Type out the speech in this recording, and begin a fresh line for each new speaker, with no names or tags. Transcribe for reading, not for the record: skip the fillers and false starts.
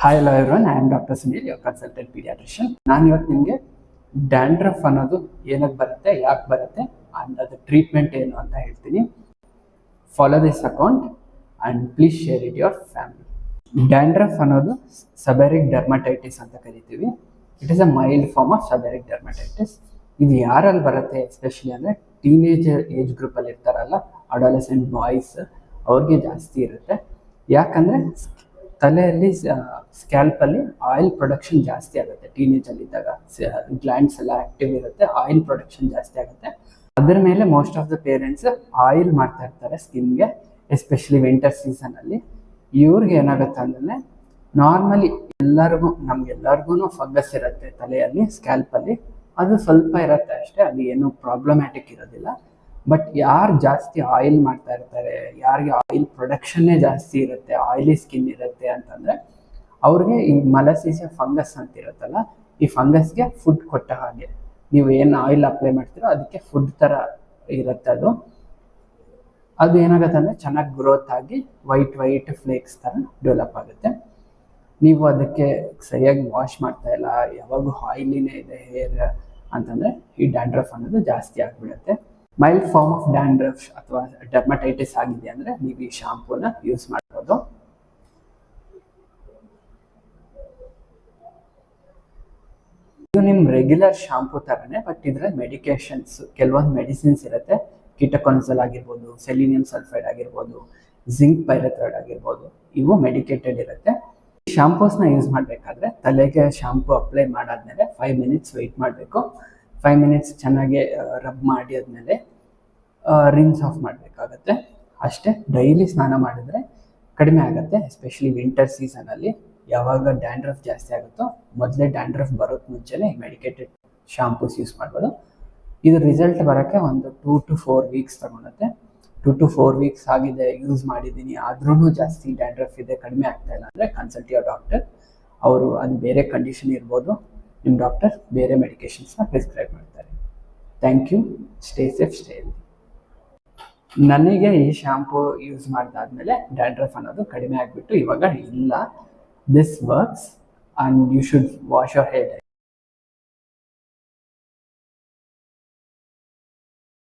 Hi hello everyone, I am doctor Sunil, your consultant paediatrician. ನಾನು ಇವತ್ತು ನಿಮಗೆ ಡ್ಯಾಂಡ್ರಫ್ ಅನ್ನೋದು ಏನಕ್ಕೆ ಬರುತ್ತೆ, ಯಾಕೆ ಬರುತ್ತೆ, ಅಂಡ್ ಅದು ಟ್ರೀಟ್ಮೆಂಟ್ ಏನು ಅಂತ ಹೇಳ್ತೀನಿ. Follow this account and please share it your family. Dandruff ಅನ್ನೋದು ಸೆಬೆರಿಕ್ ಡರ್ಮಟೈಟಿಸ್ ಅಂತ ಕರಿತೀವಿ. It is a mild form of seborrheic dermatitis. ಇದು ಯಾರಲ್ಲಿ ಬರುತ್ತೆ ಎಸ್ಪೆಷಲಿ ಅಂದರೆ ಟೀನೇಜರ್ ಏಜ್ ಗ್ರೂಪಲ್ಲಿ ಇರ್ತಾರಲ್ಲ, ಅಡಾಲೆಸೆಂಟ್ ಬಾಯ್ಸ್, ಅವ್ರಿಗೆ ಜಾಸ್ತಿ ಇರುತ್ತೆ. ಯಾಕಂದರೆ ತಲೆಯಲ್ಲಿ ಸ್ಕ್ಯಾಲ್ಪಲ್ಲಿ ಆಯಿಲ್ ಪ್ರೊಡಕ್ಷನ್ ಜಾಸ್ತಿ ಆಗುತ್ತೆ. ಟೀನೇಜಲ್ಲಿ ಇದ್ದಾಗ ಗ್ಲ್ಯಾಂಡ್ಸ್ ಎಲ್ಲ ಆ್ಯಕ್ಟಿವ್ ಇರುತ್ತೆ, ಆಯಿಲ್ ಪ್ರೊಡಕ್ಷನ್ ಜಾಸ್ತಿ ಆಗುತ್ತೆ. ಅದ್ರ ಮೇಲೆ most of the parents oil ಮಾಡ್ತಾ ಇರ್ತಾರೆ ಸ್ಕಿನ್ಗೆ, ಎಸ್ಪೆಷಲಿ ವಿಂಟರ್ ಸೀಸನಲ್ಲಿ. ಇವ್ರಿಗೆ ಏನಾಗುತ್ತೆ ಅಂದರೆ, ನಾರ್ಮಲಿ ನಮ್ಗೆಲ್ಲರಿಗೂ ಫಂಗಸ್ ಇರುತ್ತೆ ತಲೆಯಲ್ಲಿ, ಸ್ಕ್ಯಾಲ್ಪಲ್ಲಿ. ಅದು ಸ್ವಲ್ಪ ಇರುತ್ತೆ ಅಷ್ಟೇ, ಅದು ಏನು ಪ್ರಾಬ್ಲಮ್ಯಾಟಿಕ್ ಇರೋದಿಲ್ಲ. ಬಟ್ ಯಾರು ಜಾಸ್ತಿ ಆಯಿಲ್ ಮಾಡ್ತಾ ಇರ್ತಾರೆ, ಯಾರಿಗೆ ಆಯಿಲ್ ಪ್ರೊಡಕ್ಷನ್ನೇ ಜಾಸ್ತಿ ಇರುತ್ತೆ, ಆಯಿಲಿ ಸ್ಕಿನ್ ಇರುತ್ತೆ ಅಂತಂದರೆ ಅವ್ರಿಗೆ ಈ ಮಲಸೀಸಿಯಾ ಫಂಗಸ್ ಅಂತ ಇರುತ್ತಲ್ಲ, ಈ ಫಂಗಸ್ಗೆ ಫುಡ್ ಕೊಟ್ಟ ಹಾಗೆ. ನೀವು ಏನು ಆಯಿಲ್ ಅಪ್ಲೈ ಮಾಡ್ತೀರೋ ಅದಕ್ಕೆ ಫುಡ್ ಥರ ಇರುತ್ತೆ. ಅದು ಏನಾಗುತ್ತೆ ಅಂದರೆ ಚೆನ್ನಾಗಿ ಗ್ರೋತ್ ಆಗಿ ವೈಟ್ ಫ್ಲೇಕ್ಸ್ ಥರ ಡೆವಲಪ್ ಆಗುತ್ತೆ. ನೀವು ಅದಕ್ಕೆ ಸರಿಯಾಗಿ ವಾಶ್ ಮಾಡ್ತಾ ಇಲ್ಲ, ಯಾವಾಗೂ ಆಯಿಲಿನೇ ಇದೆ ಹೇರ್ ಅಂತಂದರೆ ಈ ಡ್ಯಾಂಡ್ರಫ್ ಅನ್ನೋದು ಜಾಸ್ತಿ ಆಗಿಬಿಡುತ್ತೆ. ಮೈಲ್ಡ್ ಫಾರ್ಮ್ ಆಫ್ ಡ್ಯಾಂಡ್ರಫ್ ಅಥವಾ ಡರ್ಮಟೈಟಿಸ್ ಆಗಿದೆ ಅಂದರೆ ನೀವು ಈ ಶಾಂಪೂನ ಯೂಸ್ ಮಾಡ್ಬೋದು. ಇದು ನಿಮ್ಮ ರೆಗ್ಯುಲರ್ ಶಾಂಪೂ ಥರನೇ, ಬಟ್ ಇದರಲ್ಲಿ ಮೆಡಿಕೇಶನ್ಸ್, ಕೆಲವೊಂದು ಮೆಡಿಸಿನ್ಸ್ ಇರುತ್ತೆ. ಕೀಟಕೊನಜೋಲ್ ಆಗಿರ್ಬೋದು, ಸೆಲಿನಿಯಂ ಸಲ್ಫೈಡ್ ಆಗಿರ್ಬೋದು, ಜಿಂಕ್ ಪೈರೆಥ್ರಾಯ್ಡ್ ಆಗಿರ್ಬೋದು, ಇವು ಮೆಡಿಕೇಟೆಡ್ ಇರುತ್ತೆ. ಈ ಶಾಂಪೂಸ್ನ ಯೂಸ್ ಮಾಡಬೇಕಾದ್ರೆ ತಲೆಗೆ ಶಾಂಪೂ ಅಪ್ಲೈ ಮಾಡಾದ್ಮೇಲೆ 5 ಮಿನಿಟ್ಸ್ ವೆಯ್ಟ್ ಮಾಡಬೇಕು. 5 ಮಿನಿಟ್ಸ್ ಚೆನ್ನಾಗಿ ರಬ್ ಮಾಡಿ ಆದಮೇಲೆ ರಿನ್ಸ್ ಆಫ್ ಮಾಡಬೇಕಾಗತ್ತೆ ಅಷ್ಟೇ. ಡೈಲಿ ಸ್ನಾನ ಮಾಡಿದ್ರೆ ಕಡಿಮೆ ಆಗುತ್ತೆ. ಎಸ್ಪೆಷಲಿ ವಿಂಟರ್ ಸೀಸನಲ್ಲಿ ಯಾವಾಗ ಡ್ಯಾಂಡ್ರಫ್ ಜಾಸ್ತಿ ಆಗುತ್ತೋ ಮೊದಲೇ ಡ್ಯಾಂಡ್ರಫ್ ಬರೋಕ್ಕೆ ಮುಂಚೆನೇ ಮೆಡಿಕೇಟೆಡ್ ಶಾಂಪೂಸ್ ಯೂಸ್ ಮಾಡ್ಬೋದು. ಇದು ರಿಸಲ್ಟ್ ಬರೋಕ್ಕೆ ಒಂದು 2 to 4 ವೀಕ್ಸ್ ತಗೊಳುತ್ತೆ. 2 to 4 ವೀಕ್ಸ್ ಆಗಿದೆ, ಯೂಸ್ ಮಾಡಿದ್ದೀನಿ, ಆದ್ರೂ ಜಾಸ್ತಿ ಡ್ಯಾಂಡ್ರಫ್ ಇದೆ, ಕಡಿಮೆ ಆಗ್ತಾ ಇಲ್ಲ ಅಂದರೆ ಕನ್ಸಲ್ಟ್ ಯುವರ್ ಡಾಕ್ಟರ್. ಅವರು ಅದು ಬೇರೆ ಕಂಡೀಷನ್ ಇರ್ಬೋದು, ನಿಮ್ಮ ಡಾಕ್ಟರ್ ಬೇರೆ ಮೆಡಿಕೇಶನ್ಸ್ನ ಪ್ರಿಸ್ಕ್ರೈಬ್ ಮಾಡ್ತಾರೆ. Thank you. Stay safe, stay healthy. ನನಗೆ ಈ ಶಾಂಪೂ ಯೂಸ್ ಮಾಡಿದಾದ್ಮೇಲೆ ಡ್ಯಾಂಡ್ರಫ್ ಅನ್ನೋದು ಕಡಿಮೆ ಆಗಿಬಿಟ್ಟು ಇವಾಗ ಇಲ್ಲ. This works and you should wash your hair.